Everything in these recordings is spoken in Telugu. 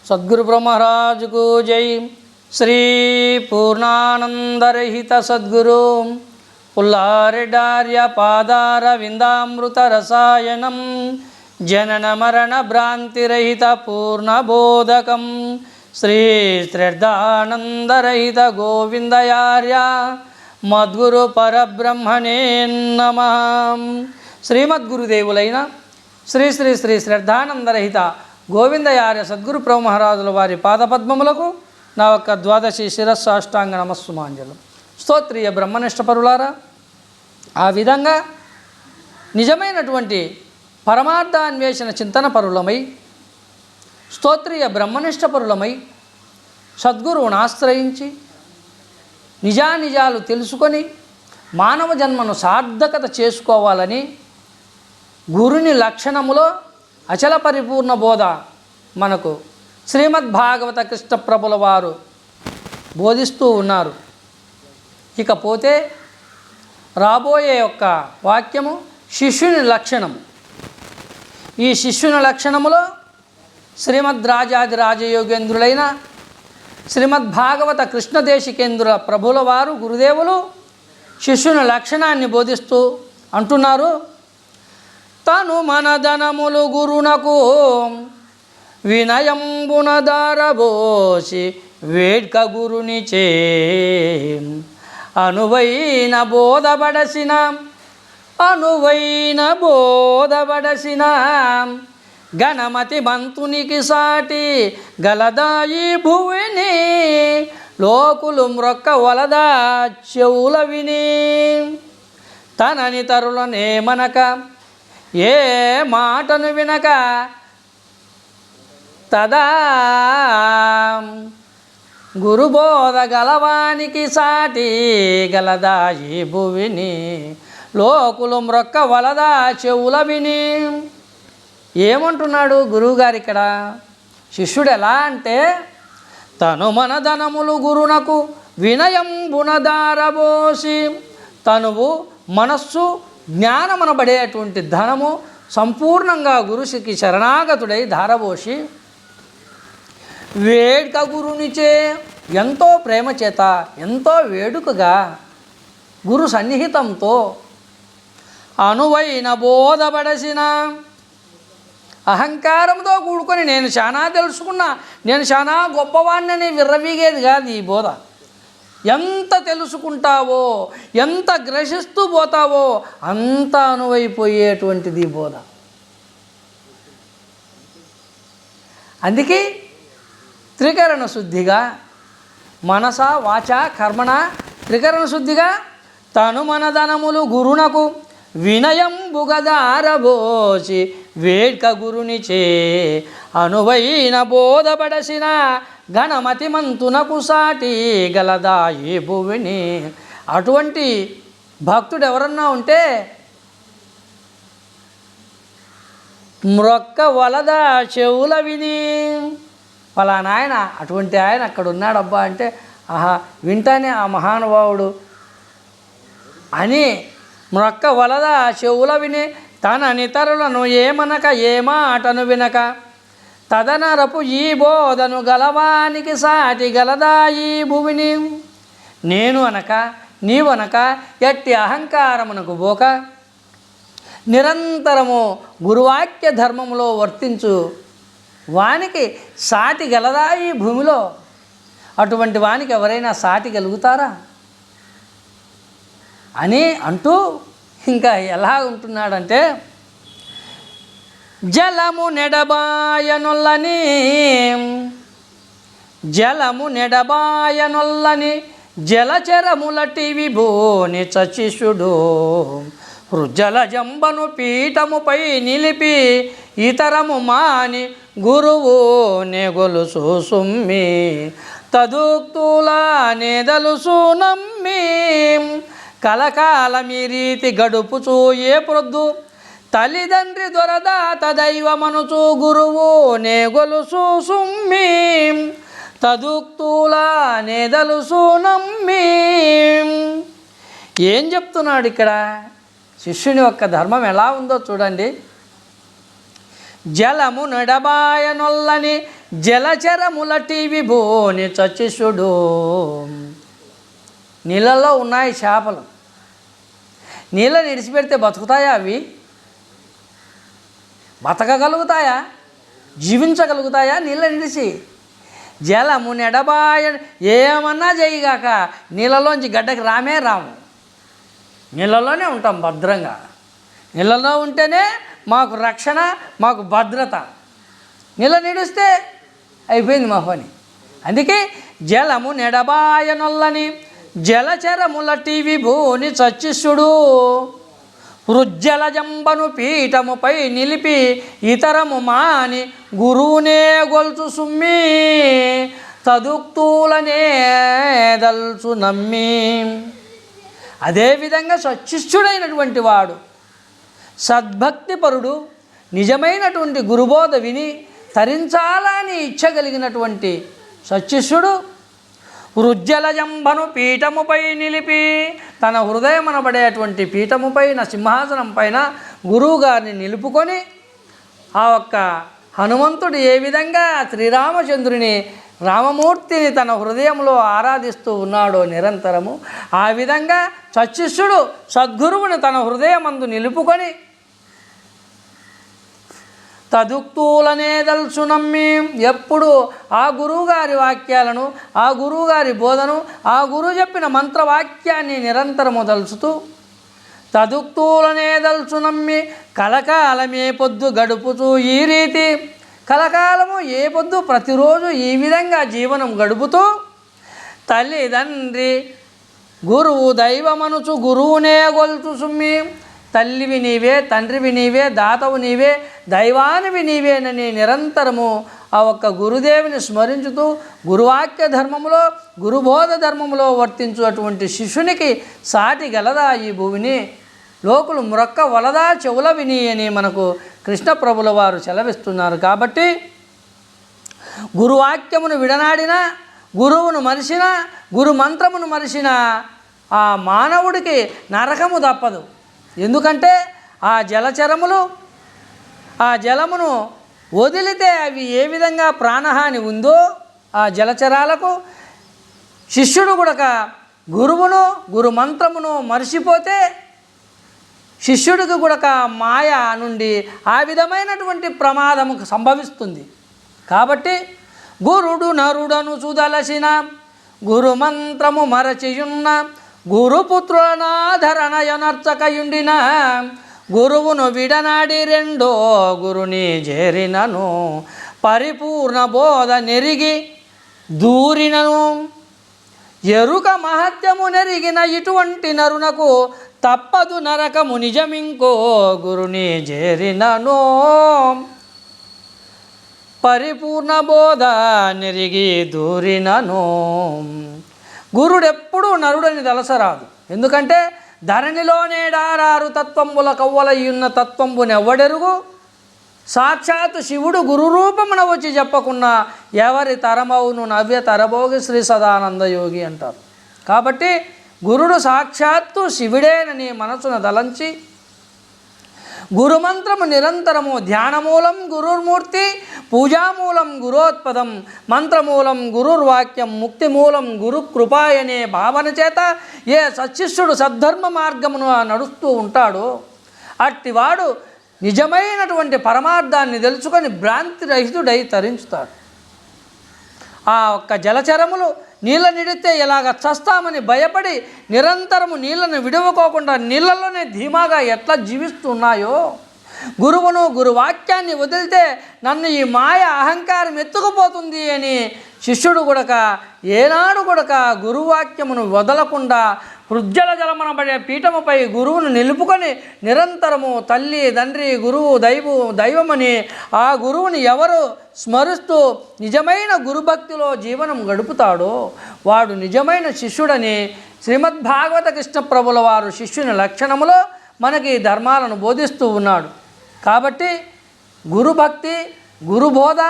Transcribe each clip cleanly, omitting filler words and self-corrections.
సద్గురు బ్రహ్మరాజుకు జై. శ్రీ పూర్ణానందరహిత సద్గురు పుల్లారెడ్డార్య పాదార విందామృత రసాయనం జనన మరణ భ్రాంతిరహిత పూర్ణబోధకం శ్రీ శ్రద్ధానందరహిత గోవిందయార్య మద్గురు పరబ్రహ్మణే నమః. శ్రీమద్గురుదేవులైన శ్రీ శ్రీ శ్రీ శ్రద్ధానందరహిత గోవిందయార్య సద్గురు బ్రహ్మరాజుల వారి పాదపద్మములకు నా యొక్క ద్వాదశి శిరస్సాష్టాంగ నమస్సుమాంజలం. స్తోత్రియ బ్రహ్మనిష్టపరులారా, ఆ విధంగా నిజమైనటువంటి పరమార్థాన్వేషణ చింతన పరులమై, స్తోత్రియ బ్రహ్మనిష్టపరులమై సద్గురువును ఆశ్రయించి నిజానిజాలు తెలుసుకొని మానవ జన్మను సార్థకత చేసుకోవాలని గురుని లక్షణములో అచల పరిపూర్ణ బోధ మనకు శ్రీమద్భాగవత కృష్ణ ప్రభుల వారు బోధిస్తూ ఉన్నారు. ఇకపోతే రాబోయే యొక్క వాక్యము శిష్యుని లక్షణము. ఈ శిష్యుని లక్షణములో శ్రీమద్ రాజాది రాజయోగేంద్రులైన శ్రీమద్భాగవత కృష్ణదేశికేంద్రుల ప్రభుల వారు గురుదేవులు శిష్యుని లక్షణాన్ని బోధిస్తూ అంటున్నారు. తను మనదనములు గురునకు వినయంబున దారబోసి వేడ్క గురునిచే అనువైన బోధపడసిన గణమతి మంతునికి సాటి గలదాయి భువిని లోకులు మ్రొక్క వలదా చెవుల విని తనని తరులనేమనక ఏ మాటను వినక తదా గురుబోధ గలవానికి సాటి గలదాయి భువిని లోకులు మ్రొక్క వలదా చెవుల విని. ఏమంటున్నాడు గురువుగారు ఇక్కడ? శిష్యుడు ఎలా అంటే, తను మనధనములు గురునకు వినయంబున దారబోసి, తనువు మనస్సు జ్ఞానమనబడేటువంటి ధనము సంపూర్ణంగా గురువుకి శరణాగతుడై ధారబోసి వేడుక గురునిచే ఎంతో ప్రేమ చేత ఎంతో వేడుకగా గురు సన్నిహితంతో అనువైన బోధపడసిన అహంకారంతో కూడుకొని నేను చాలా తెలుసుకున్నా, నేను చాలా గొప్పవాణ్ణని విర్రవీగేది కాదు ఈ బోధ. ఎంత తెలుసుకుంటావో, ఎంత గ్రహిస్తూ పోతావో అంత అనువైపోయేటువంటిది ఈ బోధ. అందుకే త్రికరణ శుద్ధిగా మనస వాచ కర్మణ త్రికరణ శుద్ధిగా తను మనధనములు గురునకు వినయంబుగదారబోసి వేడ్క గురునిచే అనువైన బోధపడసిన గణమతి మంతునకు సాటి గలదాయి భువిని. అటువంటి భక్తుడు ఎవరన్నా ఉంటే మ్రొక్క వలదా చెవుల విని, ఫలానా ఆయన అటువంటి ఆయన అక్కడ ఉన్నాడబ్బా అంటే ఆహా వింటానే ఆ మహానుభావుడు అని మ్రొక్క వలదా చెవుల విని తన నితరులను ఏమనక ఏ మాటను వినక తదనరపు ఈ బోధను గలవానికి సాటి గలదాయి భువిని. నేను అనక నీవనక ఎట్టి అహంకారమునకు పోక నిరంతరము గురువాక్య ధర్మములో వర్తించు వానికి సాటి గలదాయి భూమిలో. అటువంటి వానికి ఎవరైనా సాటి గలుగుతారా అని అంటూ ఇంకా ఎలా ఉంటున్నాడంటే, జలము నెడబాయనొల్లని జలచరములటి విభోని చచిషుడు హృజల జంబను పీఠముపై నిలిపి ఇతరము మాని గురువు నెగొలుసు సుమ్మి తదుక్తులా నేదలుసు నమ్మి కలకాలమీ రీతి గడుపుచూ ఏ ప్రొద్దు తల్లిదండ్రి దొరదాత దైవమనుచు గురువు నేగొలుసు సుమ్మి తదుక్తులా నేదలుసు నమ్మి. ఏం చెప్తున్నాడు ఇక్కడ? శిష్యుని యొక్క ధర్మం ఎలా ఉందో చూడండి. జలము నడబాయనొల్లని జలచరములటి విభోని చచ్చిషుడు. నీళ్ళల్లో ఉన్నాయి చేపలు, నీళ్ళని విడిచిపెడితే బతుకుతాయా? అవి బతకగలుగుతాయా? జీవించగలుగుతాయా నీళ్ళని విడిచి? జలము నెడబాయ ఏమన్నా చేయగాక నీళ్ళలోంచి గడ్డకి రాము. నీళ్ళలోనే ఉంటాం భద్రంగా. నీళ్ళలో ఉంటేనే మాకు రక్షణ, మాకు భద్రత. నీళ్ళ నిడిస్తే అయిపోయింది మా పని. అందుకే జలము నెడబాయనొల్లని జలచరములటి విభూని చచ్చిష్యుడు. వృజ్జలజంబను పీఠముపై నిలిపి ఇతరము మాని గురువునే గొల్చు సుమ్మి తదుక్తులనే దల్చు నమ్మి. అదేవిధంగా సచ్చిష్యుడైనటువంటి వాడు, సద్భక్తిపరుడు, నిజమైనటువంటి గురుబోధ విని తరించాలని ఇచ్చగలిగినటువంటి సచ్చిష్యుడు వృజ్జలజంబను పీఠముపై నిలిపి, తన హృదయం అనబడేటువంటి పీఠముపైన, సింహాసనం పైన గురువుగారిని నిలుపుకొని, ఆ ఒక్క హనుమంతుడు ఏ విధంగా శ్రీరామచంద్రుని, రామమూర్తిని తన హృదయంలో ఆరాధిస్తూ ఉన్నాడో నిరంతరము, ఆ విధంగా సచ్చిష్యుడు సద్గురువుని తన హృదయమందు నిలుపుకొని తదుక్తులనే దల్చు నమ్మి, ఎప్పుడు ఆ గురువుగారి వాక్యాలను, ఆ గురువుగారి బోధను, ఆ గురువు చెప్పిన మంత్రవాక్యాన్ని నిరంతరము దలుచుతూ తదుక్తులనే దల్చు నమ్మి కలకాలమే పొద్దు గడుపుతూ ఈ రీతి, కలకాలము ఏ పొద్దు ప్రతిరోజు ఈ విధంగా జీవనం గడుపుతూ తల్లిదండ్రి గురువు దైవమనుచు గురువునే గొల్చు సుమ్మి, తల్లివి నీవే, తండ్రివి నీవే, దాతవు నీవే, దైవానివి నీవేనని నిరంతరము ఆ ఒక్క గురుదేవిని స్మరించుతూ గురువాక్య ధర్మములో, గురుబోధ ధర్మములో వర్తించున్నటువంటి శిష్యునికి సాటి గలదా ఈ భూమిని, లోకులు మ్రొక్క వలదా చెవుల విని అని మనకు కృష్ణప్రభుల వారు సెలవిస్తున్నారు. కాబట్టి గురువాక్యమును విడనాడిన, గురువును మరిచిన, గురు మంత్రమును మరిచిన ఆ మానవుడికి నరకము తప్పదు. ఎందుకంటే ఆ జలచరములు ఆ జలమును వదిలితే అవి ఏ విధంగా ప్రాణహాని ఉందో, ఆ జలచరాలకు శిష్యుడు కూడా గురువును, గురు మంత్రమును మరిచిపోతే శిష్యుడికి కూడా మాయ నుండి ఆ విధమైనటువంటి ప్రమాదము సంభవిస్తుంది. కాబట్టి గురుడు నరుడను సుదలసిన గురుమంత్రము మరచియున్న గురుపుత్రులనాధరణయనర్చకయుండిన గురువును విడనాడి రెండో గురుని చేరినను పరిపూర్ణ బోధ నెరిగి దూరినను ఎరుక మహత్యము నెరిగిన ఇటువంటి నరునకు తప్పదు నరకము నిజమింకో గురుని చేరినను పరిపూర్ణ బోధ నెరిగి దూరినను. గురుడెప్పుడూ నరుడని దలసరాదు. ఎందుకంటే ధరణిలోనే డారారు తత్వంబుల కవ్వలయ్యున్న తత్వంబునెవ్వడెరుగు, సాక్షాత్తు శివుడు గురు రూపమున వచ్చి చెప్పకుండా ఎవరి తరమవును నవ్య తరభోగి శ్రీ సదానంద యోగి అంటారు. కాబట్టి గురుడు సాక్షాత్తు శివుడేనని మనసున దలంచి గురుమంత్రము నిరంతరము ధ్యానమూలం గురుర్మూర్తి, పూజామూలం గురోత్పదం, మంత్రమూలం గురుర్వాక్యం, ముక్తిమూలం గురు కృపాయనే భావన చేత ఏ సచ్చిష్యుడు సద్ధర్మ మార్గమును నడుస్తూ ఉంటాడో అట్టివాడు నిజమైనటువంటి పరమార్థాన్ని తెలుసుకొని భ్రాంతి రహితుడై తరించుతాడు. ఆ ఒక్క జలచరములు నీళ్ళ నిడితే ఎలాగ చస్తామని భయపడి నిరంతరము నీళ్లను విడవకోకుండా నీళ్ళలోనే ధీమాగా ఎట్లా జీవిస్తున్నాయో, గురువును గురువాక్యాన్ని వదిలితే నన్ను ఈ మాయ అహంకారం ఎత్తుకుపోతుంది అని శిష్యుడు గుడక ఏనాడు గుడక గురువాక్యమును వదలకుండా వృజ్జల జలమనబడే పీఠముపై గురువును నిలుపుకొని నిరంతరము తల్లి తండ్రి గురువు దైవమని ఆ గురువుని ఎవరు స్మరిస్తూ నిజమైన గురుభక్తిలో జీవనం గడుపుతాడో వాడు నిజమైన శిష్యుడని శ్రీమద్భాగవత కృష్ణప్రభుల వారు శిష్యుని లక్షణములో మనకి ధర్మాలను బోధిస్తూ ఉన్నాడు. కాబట్టి గురుభక్తి, గురుబోధ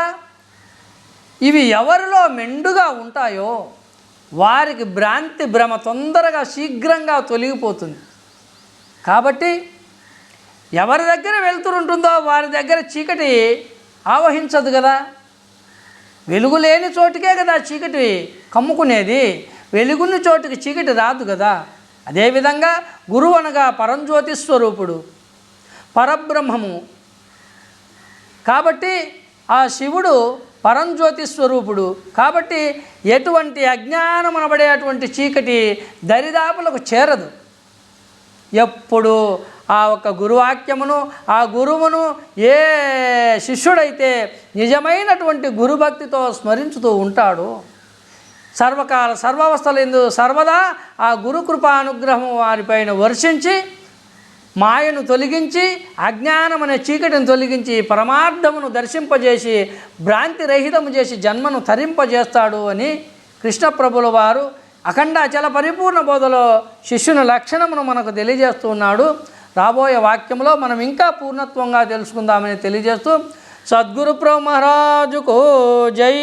ఇవి ఎవరిలో మెండుగా ఉంటాయో వారికి భ్రాంతి భ్రమ తొందరగా శీఘ్రంగా తొలగిపోతుంది. కాబట్టి ఎవరి దగ్గర వెలుతురు ఉంటుందో వారి దగ్గర చీకటి ఆవహించదు కదా. వెలుగు లేని చోటుకే కదా చీకటి కమ్ముకునేది, వెలుగుని చోటుకి చీకటి రాదు కదా. అదేవిధంగా గురువు అనగా పరంజ్యోతి స్వరూపుడు, పరబ్రహ్మము. కాబట్టి ఆ శివుడు పరంజ్యోతి స్వరూపుడు. కాబట్టి ఎటువంటి అజ్ఞానం అనబడేటువంటి చీకటి దరిదాపులకు చేరదు. ఎప్పుడు ఆ ఒక గురువాక్యమును, ఆ గురువును ఏ శిష్యుడైతే నిజమైనటువంటి గురుభక్తితో స్మరించుతూ ఉంటాడో సర్వకాల సర్వావస్థలందు సర్వదా ఆ గురుకృపానుగ్రహం వారిపైన వర్షించి మాయను తొలగించి అజ్ఞానం అనే చీకటిని తొలగించి పరమార్థమును దర్శింపజేసి భ్రాంతి రహితము చేసి జన్మను తరింపజేస్తాడు అని కృష్ణప్రభుల వారు అఖండాచల పరిపూర్ణ బోధలో శిష్యుని లక్షణమును మనకు తెలియజేస్తూ ఉన్నాడు. రాబోయే వాక్యంలో మనం ఇంకా పూర్ణత్వంగా తెలుసుకుందామని తెలియజేస్తూ సద్గురు ప్రభు మహారాజుకు జై.